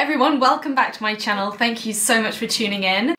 everyone, welcome back to my channel. Thank you so much for tuning in.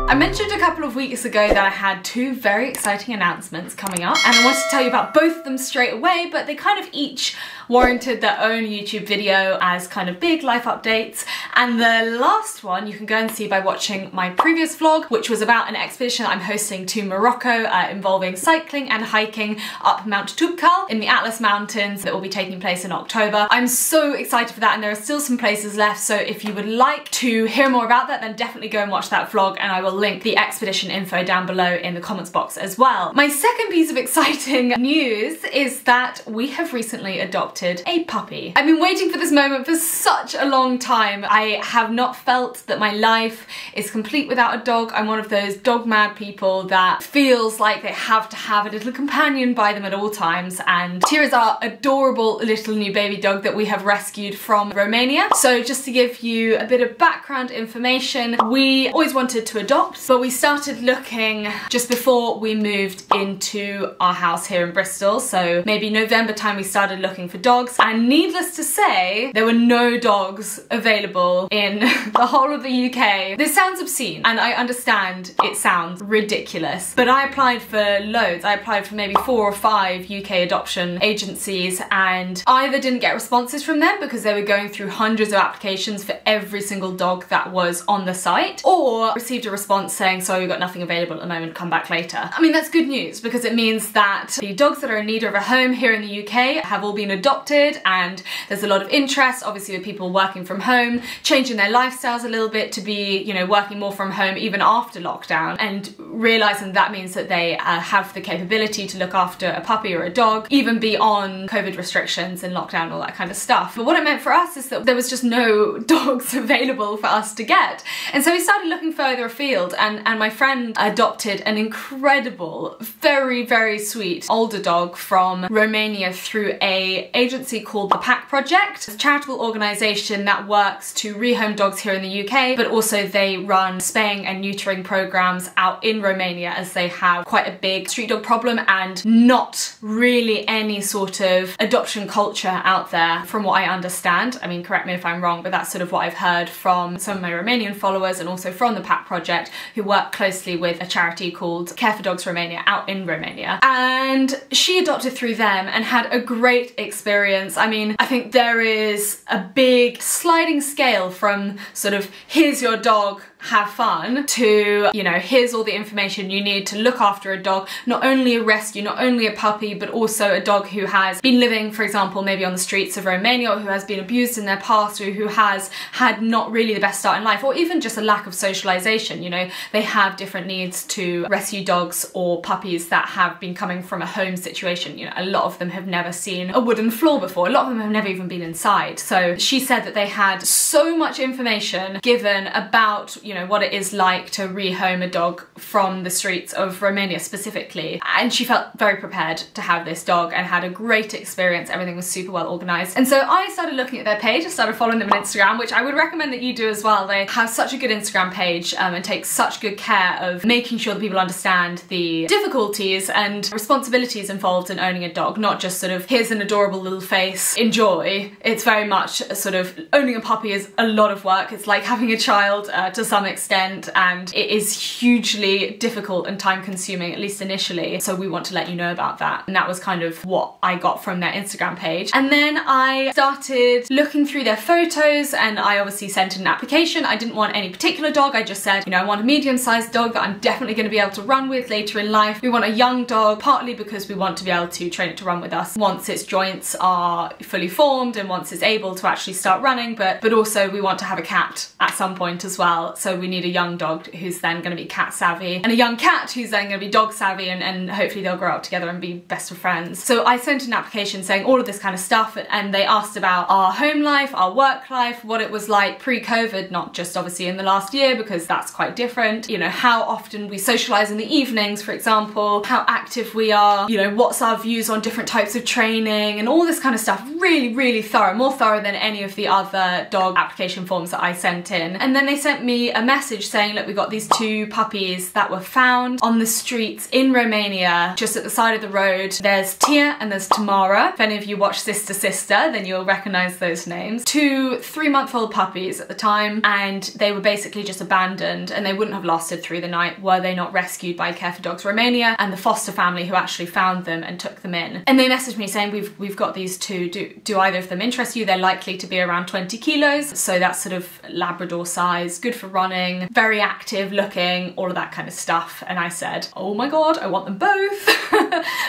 I mentioned a couple of weeks ago that I had two very exciting announcements coming up, and I wanted to tell you about both of them straight away, but they kind of each warranted their own YouTube video as kind of big life updates. And the last one you can go and see by watching my previous vlog, which was about an expedition I'm hosting to Morocco involving cycling and hiking up Mount Toubkal in the Atlas Mountains that will be taking place in October. I'm so excited for that, and there are still some places left, so if you would like to hear more about that, then definitely go and watch that vlog, and I will link the expedition info down below in the comments box as well. My second piece of exciting news is that we have recently adopted a puppy. I've been waiting for this moment for such a long time. I have not felt that my life is complete without a dog. I'm one of those dog mad people that feels like they have to have a little companion by them at all times, and here is our adorable little new baby dog that we have rescued from Romania. So just to give you a bit of background information, we always wanted to adopt, but we started looking just before we moved into our house here in Bristol. So maybe November time we started looking for dogs, and needless to say, there were no dogs available in the whole of the UK. This sounds obscene, and I understand it sounds ridiculous, but I applied for loads. I applied for maybe 4 or 5 UK adoption agencies, and either didn't get responses from them because they were going through hundreds of applications for every single dog that was on the site, or received a response saying, sorry, we've got nothing available at the moment, come back later. I mean, that's good news because it means that the dogs that are in need of a home here in the UK have all been adopted, and there's a lot of interest, obviously, with people working from home, changing their lifestyles a little bit to be, you know, working more from home even after lockdown, and realising that means that they have the capability to look after a puppy or a dog, even beyond COVID restrictions and lockdown, all that kind of stuff. But what it meant for us is that there was just no dogs available for us to get. And so we started looking further afield, and my friend adopted an incredible, very, very sweet older dog from Romania through a agency called the Pack Project. It's a charitable organisation that works to rehome dogs here in the UK, but also they run spaying and neutering programs out in Romania, as they have quite a big street dog problem and not really any sort of adoption culture out there, from what I understand. I mean, correct me if I'm wrong, but that's sort of what I've heard from some of my Romanian followers, and also from the Pack Project, who work closely with a charity called Care for Dogs Romania out in Romania. And she adopted through them and had a great experience. I mean, I think there is a big sliding scale from sort of, here's your dog, have fun, to, you know, here's all the information you need to look after a dog, not only a rescue, not only a puppy, but also a dog who has been living, for example, maybe on the streets of Romania, or who has been abused in their past, or who has had not really the best start in life, or even just a lack of socialization. You know, they have different needs to rescue dogs or puppies that have been coming from a home situation. You know, a lot of them have never seen a wooden floor before, a lot of them have never even been inside. So she said that they had so much information given about, you know, what it is like to rehome a dog from the streets of Romania specifically, and she felt very prepared to have this dog and had a great experience. Everything was super well organised, and so I started looking at their page. I started following them on Instagram, which I would recommend that you do as well. They have such a good Instagram page and take such good care of making sure that people understand the difficulties and responsibilities involved in owning a dog, not just sort of, here's an adorable little face, enjoy. It's very much sort of, owning a puppy is a lot of work. It's like having a child to some extent, and it is hugely difficult and time consuming, at least initially. So we want to let you know about that. And that was kind of what I got from their Instagram page. And then I started looking through their photos, and I obviously sent in an application. I didn't want any particular dog. I just said, you know, I want a medium-sized dog that I'm definitely going to be able to run with later in life. We want a young dog, partly because we want to be able to train it to run with us once its joints are fully formed and once it's able to actually start running, but also we want to have a cat at some point as well. So we need a young dog who's then going to be cat savvy, and a young cat who's then going to be dog savvy, and hopefully they'll grow up together and be best of friends. So I sent an application saying all of this kind of stuff, and they asked about our home life, our work life, what it was like pre-COVID, not just obviously in the last year, because that's quite different. You know, how often we socialise in the evenings, for example, how active we are, you know, what's our views on different types of training, and all this kind of stuff. Really, really thorough, more thorough than any of the other dog application forms that I sent in. And then they sent me a a message saying, look, we got these 2 puppies that were found on the streets in Romania, just at the side of the road. There's Tia and there's Tamara. If any of you watch Sister Sister, then you'll recognize those names. 2 3-month-old puppies at the time, and they were basically just abandoned, and they wouldn't have lasted through the night were they not rescued by Care for Dogs Romania and the foster family who actually found them and took them in. And they messaged me saying, we've got these 2, do either of them interest you? They're likely to be around 20 kilos, so that's sort of Labrador size, good for running, very active looking, all of that kind of stuff. And I said, oh my god, I want them both.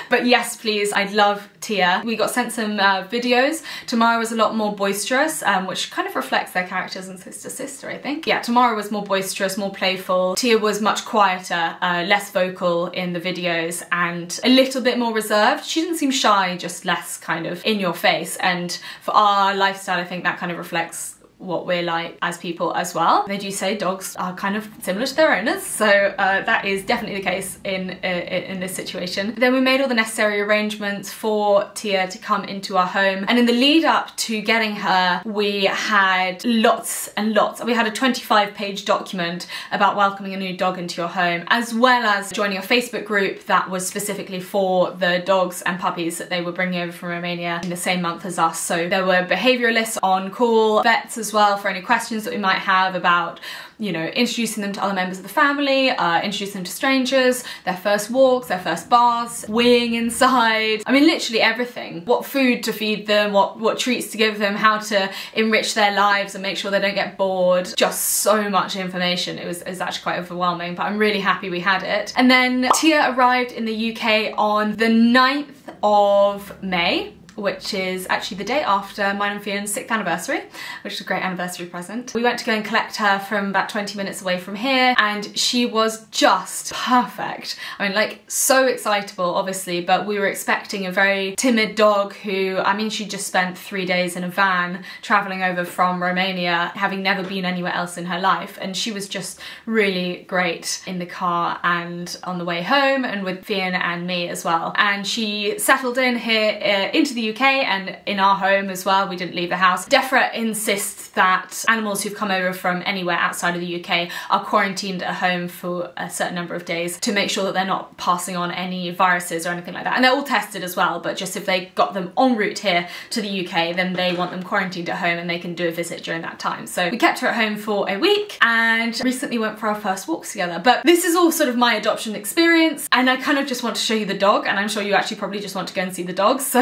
But yes, please, I'd love Tia. We got sent some videos. Tamara was a lot more boisterous, which kind of reflects their characters in Sister Sister, I think. Yeah, Tamara was more boisterous, more playful. Tia was much quieter, less vocal in the videos, and a little bit more reserved. She didn't seem shy, just less kind of in your face. And for our lifestyle, I think that kind of reflects what we're like as people as well. They do say dogs are kind of similar to their owners, so that is definitely the case in this situation. Then we made all the necessary arrangements for Tia to come into our home, and in the lead up to getting her, we had lots and lots. We had a 25-page document about welcoming a new dog into your home, as well as joining a Facebook group that was specifically for the dogs and puppies that they were bringing over from Romania in the same month as us. So there were behaviouralists on call, vets as well for any questions that we might have about, you know, introducing them to other members of the family, introducing them to strangers, their first walks, their first baths, weeing inside. I mean, literally everything. What food to feed them, what treats to give them, how to enrich their lives and make sure they don't get bored. Just so much information. It was actually quite overwhelming, but I'm really happy we had it. And then Tia arrived in the UK on the 9th of May, which is actually the day after mine and Rhian's 6th anniversary, which is a great anniversary present. We went to go and collect her from about 20 minutes away from here, and she was just perfect. I mean, like, so excitable, obviously, but we were expecting a very timid dog who, I mean, she just spent 3 days in a van traveling over from Romania, having never been anywhere else in her life, and she was just really great in the car and on the way home, and with Rhian and me as well. And she settled in here into the UK and in our home as well. We didn't leave the house. DEFRA insists that animals who've come over from anywhere outside of the UK are quarantined at home for a certain number of days to make sure that they're not passing on any viruses or anything like that. And they're all tested as well, but just if they got them en route here to the UK, then they want them quarantined at home and they can do a visit during that time. So we kept her at home for a week and recently went for our first walks together. But this is all sort of my adoption experience, and I kind of just want to show you the dog, and I'm sure you actually probably just want to go and see the dogs. So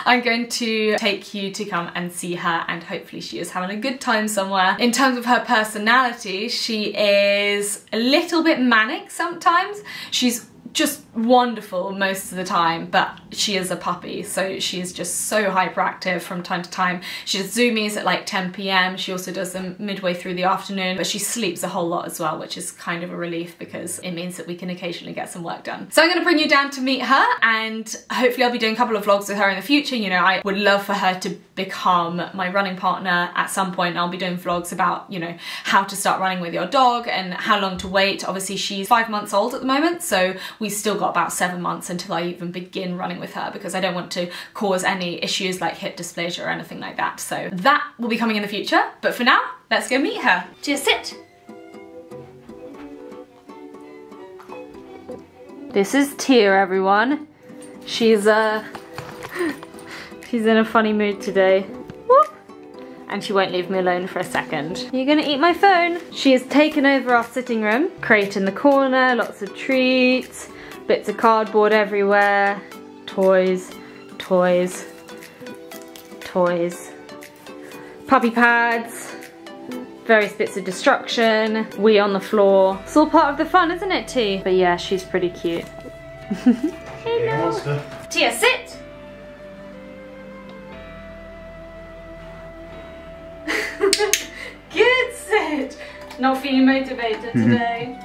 I'm going to take you to come and see her, and hopefully she is having a good time somewhere. In terms of her personality, she is a little bit manic sometimes. She's just wonderful most of the time, but she is a puppy, so she is just so hyperactive from time to time. She does zoomies at like 10 PM. She also does them midway through the afternoon, but she sleeps a whole lot as well, which is kind of a relief because it means that we can occasionally get some work done. So I'm going to bring you down to meet her, and hopefully I'll be doing a couple of vlogs with her in the future. You know, I would love for her to become my running partner at some point. I'll be doing vlogs about, you know, how to start running with your dog and how long to wait. Obviously she's 5 months old at the moment, so we still got about 7 months until I even begin running with her, because I don't want to cause any issues like hip dysplasia or anything like that. So that will be coming in the future, but for now, let's go meet her. Just sit. This is Tia, everyone. She's in a funny mood today. Whoop. And she won't leave me alone for a second. You're gonna eat my phone. She has taken over our sitting room, crate in the corner, lots of treats, bits of cardboard everywhere, toys, toys, toys, puppy pads, various bits of destruction, wee on the floor. It's all part of the fun, isn't it, T? But yeah, she's pretty cute. Hello. Tia, sit! Good sit! Not feeling motivated today.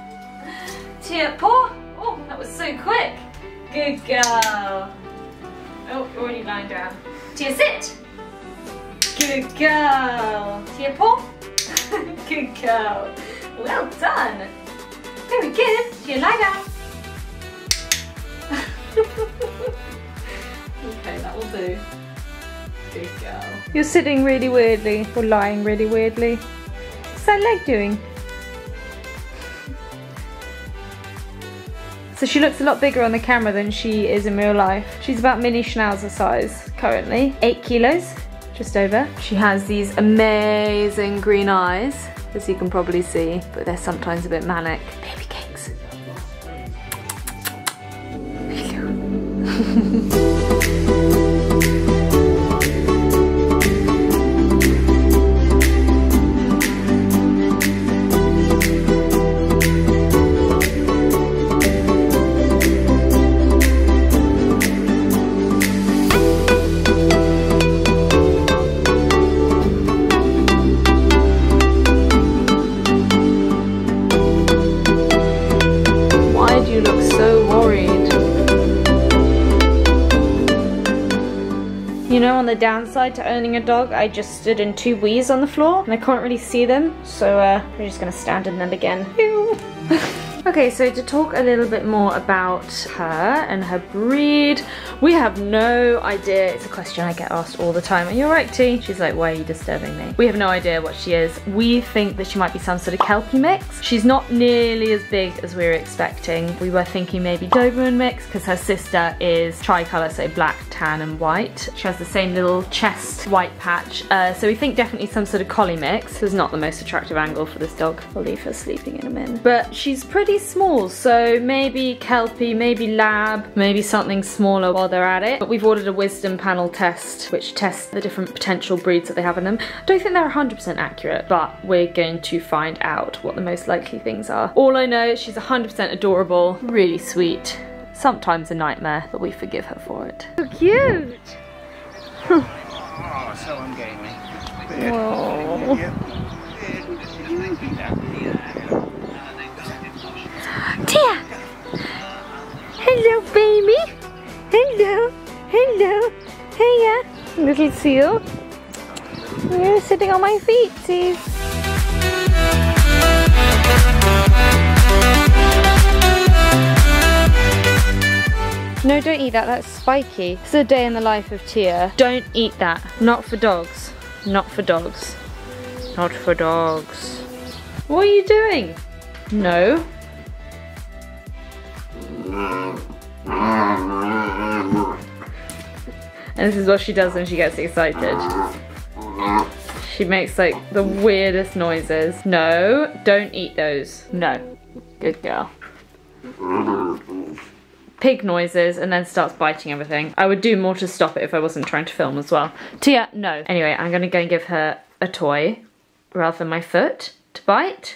Tia, paw! Oh, that was so quick. Good girl. Oh, you're already lying down. Tia, sit. Good girl. Tia, paw. Good girl. Well done. Very good. Tia, lie down. Okay, that will do. Good girl. You're sitting really weirdly, or lying really weirdly. What's that leg doing? So she looks a lot bigger on the camera than she is in real life. She's about mini schnauzer size currently. 8 kilos, just over. She has these amazing green eyes, as you can probably see, but they're sometimes a bit manic. Baby cakes. You know, on the downside to owning a dog, I just stood in 2 wees on the floor and I can't really see them, so we're just gonna stand in them again. Okay, so to talk a little bit more about her and her breed, we have no idea. It's a question I get asked all the time. Are you alright, T? She's like, why are you disturbing me? We have no idea what she is. We think that she might be some sort of Kelpie mix. She's not nearly as big as we were expecting. We were thinking maybe Doberman mix because her sister is tricolour, so black, tan and white. She has the same little chest white patch. So we think definitely some sort of collie mix. This is not the most attractive angle for this dog. I'll leave her sleeping in a minute. But she's pretty small, so maybe Kelpie, maybe Lab, maybe something smaller while they're at it. But we've ordered a wisdom panel test, which tests the different potential breeds that they have in them. I don't think they're 100% accurate, but we're going to find out what the most likely things are. All I know is she's 100% adorable, really sweet, sometimes a nightmare, but we forgive her for it. So cute! Oh, so ungamey. Tia! Hello, baby! Hello! Hello! Hiya! Little seal. You're sitting on my feet, see? No, don't eat that. That's spiky. It's a day in the life of Tia. Don't eat that. Not for dogs. Not for dogs. Not for dogs. What are you doing? No. And this is what she does when she gets excited. She makes like the weirdest noises. No, don't eat those. No. Good girl. Pig noises and then starts biting everything. I would do more to stop it if I wasn't trying to film as well. Tia, no. Anyway, I'm gonna go and give her a toy rather than my foot to bite.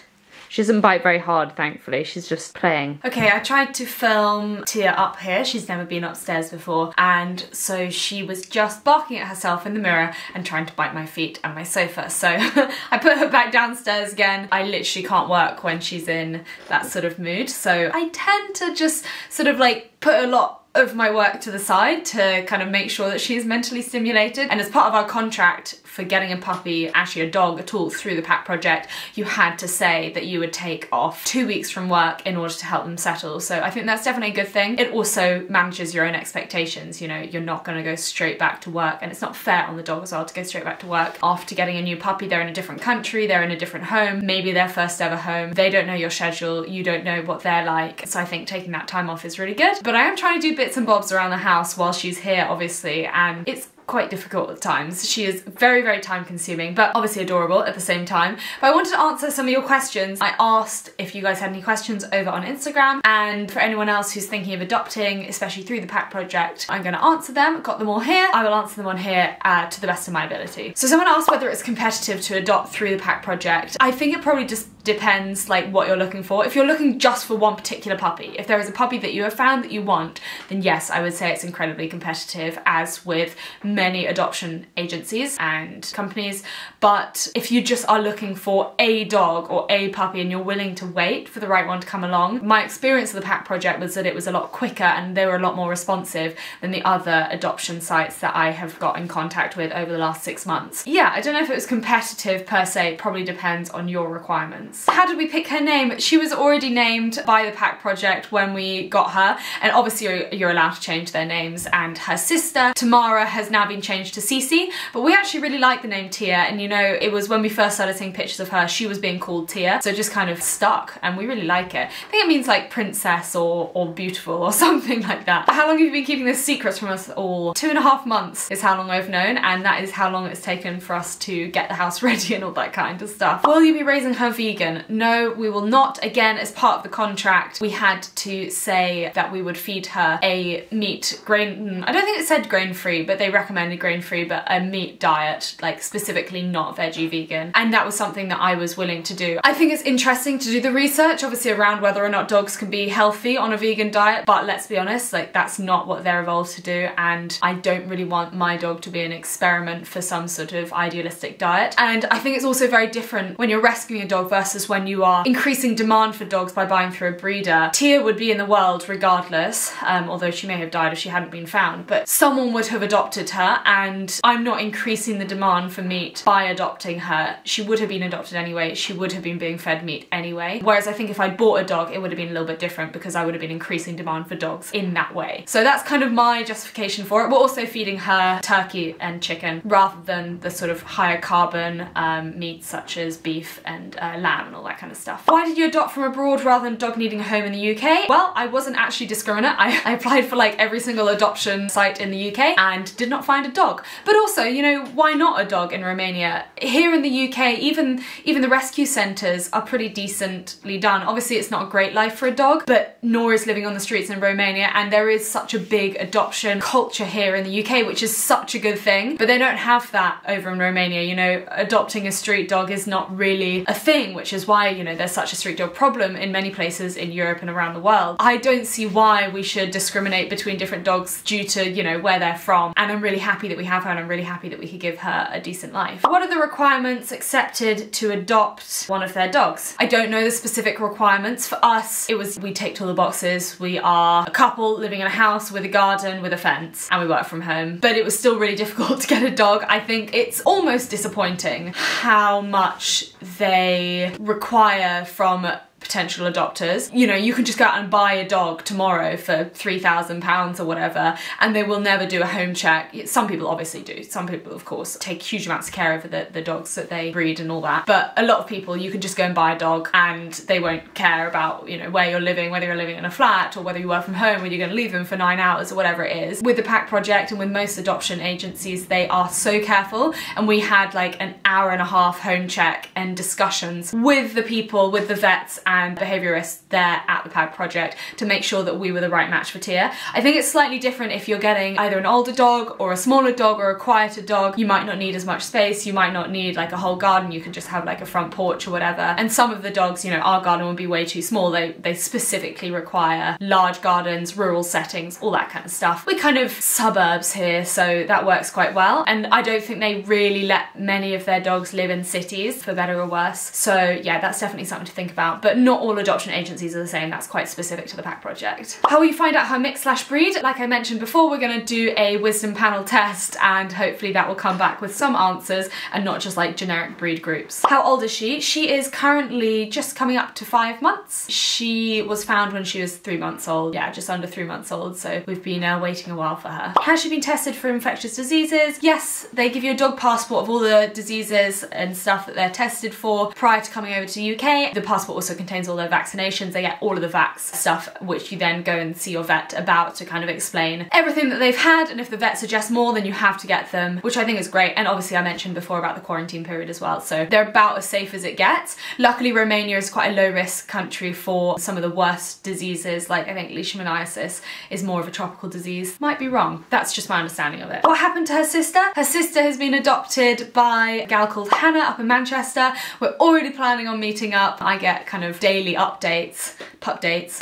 She doesn't bite very hard, thankfully. She's just playing. Okay, I tried to film Tia up here. She's never been upstairs before. And so she was just barking at herself in the mirror and trying to bite my feet and my sofa. So I put her back downstairs again. I literally can't work when she's in that sort of mood. So I tend to just sort of like put a lot of my work to the side to kind of make sure that she's mentally stimulated. And as part of our contract for getting a puppy, actually a dog at all, through the Pack Project, you had to say that you would take off 2 weeks from work in order to help them settle. So I think that's definitely a good thing. It also manages your own expectations. You know, you're not gonna go straight back to work, and it's not fair on the dog as well to go straight back to work after getting a new puppy. They're in a different country, they're in a different home, maybe their first ever home. They don't know your schedule, you don't know what they're like. So I think taking that time off is really good. But I am trying to do bits and bobs around the house while she's here, obviously, and it's quite difficult at times. She is very, very time consuming, but obviously adorable at the same time. But I wanted to answer some of your questions. I asked if you guys had any questions over on Instagram, and for anyone else who's thinking of adopting, especially through the Pack Project, I'm going to answer them. Got them all here. I will answer them on here to the best of my ability. So someone asked whether it's competitive to adopt through the Pack Project. I think it probably just depends like what you're looking for. If you're looking just for one particular puppy, if there is a puppy that you have found that you want, then yes, I would say it's incredibly competitive, as with many adoption agencies and companies. But if you just are looking for a dog or a puppy and you're willing to wait for the right one to come along, my experience of the Pack Project was that it was a lot quicker and they were a lot more responsive than the other adoption sites that I have got in contact with over the last 6 months. Yeah, I don't know if it was competitive per se. It probably depends on your requirements. requirements. How did we pick her name? She was already named by the Pack Project when we got her, and obviously you're allowed to change their names, and her sister, Tamara, has now been changed to Cece, but we actually really like the name Tia, and you know, it was when we first started seeing pictures of her, she was being called Tia, so it just kind of stuck, and we really like it. I think it means like princess or beautiful or something like that. How long have you been keeping this secret from us all? 2.5 months is how long I've known, and that is how long it's taken for us to get the house ready and all that kind of stuff. Will you be raising her vegan? No, we will not. Again, as part of the contract, we had to say that we would feed her a meat, grain, I don't think it said grain-free, but they recommended grain-free, but a meat diet, like specifically not veggie vegan. And that was something that I was willing to do. I think it's interesting to do the research, obviously, around whether or not dogs can be healthy on a vegan diet, but let's be honest, like that's not what they're evolved to do, and I don't really want my dog to be an experiment for some sort of idealistic diet. And I think it's also very different when you're rescuing a dog versus when you are increasing demand for dogs by buying through a breeder. Tia would be in the world regardless, although she may have died if she hadn't been found, but someone would have adopted her, and I'm not increasing the demand for meat by adopting her. She would have been adopted anyway, she would have been being fed meat anyway. Whereas I think if I'd bought a dog, it would have been a little bit different because I would have been increasing demand for dogs in that way. So that's kind of my justification for it. We're also feeding her turkey and chicken rather than the sort of higher carbon meats such as beef and lamb and all that kind of stuff. Why did you adopt from abroad rather than a dog needing a home in the UK? Well, I wasn't actually discriminate. I applied for like every single adoption site in the UK and did not find a dog. But also, you know, why not a dog in Romania? Here in the UK, even the rescue centres are pretty decently done. Obviously it's not a great life for a dog, but nor is living on the streets in Romania, and there is such a big adoption culture here in the UK, which is such a good thing, but they don't have that over in Romania. You know, adopting a street dog is not really a thing, which is why, you know, there's such a street dog problem in many places in Europe and around the world. I don't see why we should discriminate between different dogs due to, you know, where they're from, and I'm really happy that we have her, and I'm really happy that we could give her a decent life. What are the requirements accepted to adopt one of their dogs? I don't know the specific requirements. For us, it was we ticked all the boxes. We are a couple living in a house with a garden with a fence, and we work from home, but it was still really difficult to get a dog. I think it's almost disappointing how much they require from potential adopters. You know, you can just go out and buy a dog tomorrow for £3,000 or whatever, and they will never do a home check. Some people obviously do. Some people, of course, take huge amounts of care over the dogs that they breed and all that. But a lot of people, you can just go and buy a dog and they won't care about, you know, where you're living, whether you're living in a flat or whether you work from home, whether you're going to leave them for 9 hours or whatever it is. With the Pack Project and with most adoption agencies, they are so careful, and we had like an hour-and-a-half home check and discussions with the people, with the vets and behaviourists there at the Pack Project to make sure that we were the right match for Tia. I think it's slightly different if you're getting either an older dog or a smaller dog or a quieter dog. You might not need as much space, you might not need like a whole garden, you can just have like a front porch or whatever. And some of the dogs, you know, our garden would be way too small. They specifically require large gardens, rural settings, all that kind of stuff. We're kind of suburbs here, so that works quite well. And I don't think they really let many of their dogs live in cities, for better or worse. So yeah, that's definitely something to think about. But not all adoption agencies are the same. That's quite specific to the Pack Project. How will you find out her mix/breed? Like I mentioned before, we're going to do a wisdom panel test, and hopefully that will come back with some answers and not just like generic breed groups. How old is she? She is currently just coming up to 5 months. She was found when she was 3 months old. Yeah, just under 3 months old, so we've been waiting a while for her. Has she been tested for infectious diseases? Yes, they give you a dog passport of all the diseases and stuff that they're tested for prior to coming over to the UK. The passport also contains all their vaccinations. They get all of the vax stuff, which you then go and see your vet about to kind of explain everything that they've had, and if the vet suggests more, then you have to get them, which I think is great. And obviously I mentioned before about the quarantine period as well, so they're about as safe as it gets. Luckily Romania is quite a low risk country for some of the worst diseases, like I think leishmaniasis is more of a tropical disease. Might be wrong, that's just my understanding of it. What happened to her sister? Her sister has been adopted by a gal called Hannah up in Manchester. We're already planning on meeting up. I get kind of daily updates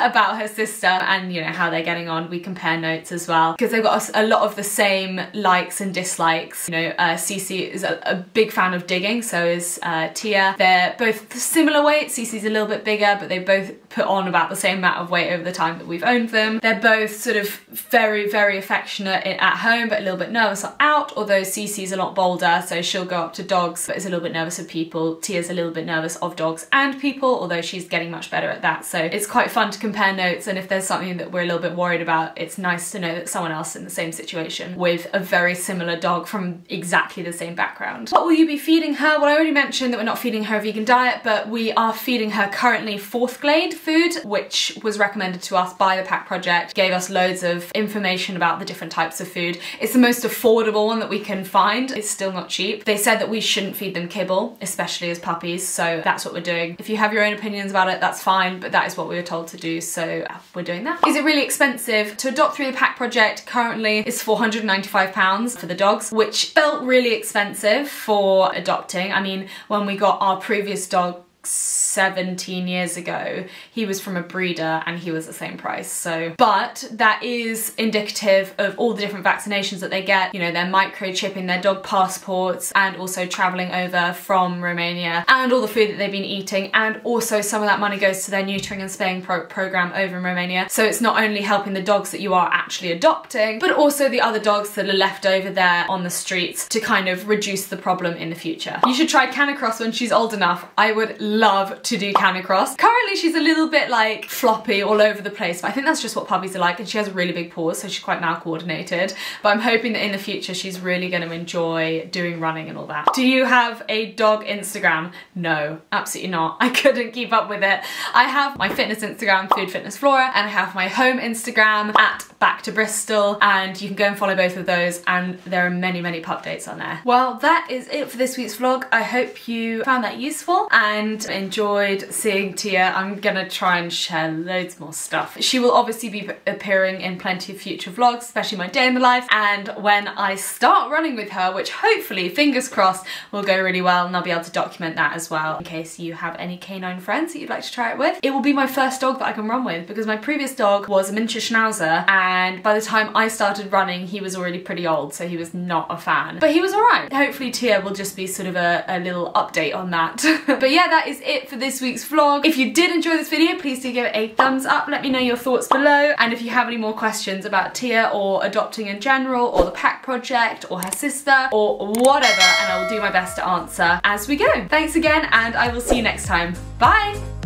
about her sister and, you know, how they're getting on. We compare notes as well because they've got a lot of the same likes and dislikes. You know, Cece is a big fan of digging, so is Tia. They're both similar weight. Cece's a little bit bigger, but they both put on about the same amount of weight over the time that we've owned them. They're both sort of very, very affectionate at home, but a little bit nervous out, although Cece's a lot bolder, so she'll go up to dogs, but is a little bit nervous of people. Tia's a little bit nervous of dogs and people, although she's getting much better at that. So it's quite fun to compare notes, and if there's something that we're a little bit worried about, it's nice to know that someone else in the same situation with a very similar dog from exactly the same background. What will you be feeding her? Well, I already mentioned that we're not feeding her a vegan diet, but we are feeding her currently fourth grade food, which was recommended to us by the Pack Project. Gave us loads of information about the different types of food. It's the most affordable one that we can find. It's still not cheap. They said that we shouldn't feed them kibble, especially as puppies, so that's what we're doing. If you have your own opinions about it, that's fine, but that is what we were told to do, so we're doing that. Is it really expensive? To adopt through the Pack Project currently is £495 for the dogs, which felt really expensive for adopting. I mean, when we got our previous dog 17 years ago, he was from a breeder and he was the same price. So, but that is indicative of all the different vaccinations that they get. You know, they're microchipping their dog passports and also traveling over from Romania, and all the food that they've been eating, and also some of that money goes to their neutering and spaying program over in Romania. So it's not only helping the dogs that you are actually adopting, but also the other dogs that are left over there on the streets to kind of reduce the problem in the future. You should try Canicross when she's old enough. I would love to do Canicross. Currently she's a little bit like floppy all over the place, but I think that's just what puppies are like, and she has really big paws, so she's quite mal-coordinated. But I'm hoping that in the future she's really going to enjoy doing running and all that. Do you have a dog Instagram? No, absolutely not. I couldn't keep up with it. I have my fitness Instagram, Food Fitness Flora, and I have my home Instagram at Back to Bristol, and you can go and follow both of those, and there are many, many pup dates on there. Well, that is it for this week's vlog. I hope you found that useful and enjoyed seeing Tia. I'm gonna try and share loads more stuff. She will obviously be appearing in plenty of future vlogs, especially my day in the life, and when I start running with her, which hopefully, fingers crossed, will go really well, and I'll be able to document that as well in case you have any canine friends that you'd like to try it with. It will be my first dog that I can run with, because my previous dog was a miniature schnauzer, and by the time I started running he was already pretty old, so he was not a fan, but he was alright. Hopefully Tia will just be sort of a little update on that. But yeah, that is it for this week's vlog. If you did enjoy this video, please do give it a thumbs up. Let me know your thoughts below, and if you have any more questions about Tia or adopting in general, or the Pack Project, or her sister, or whatever, and I will do my best to answer as we go. Thanks again, and I will see you next time. Bye!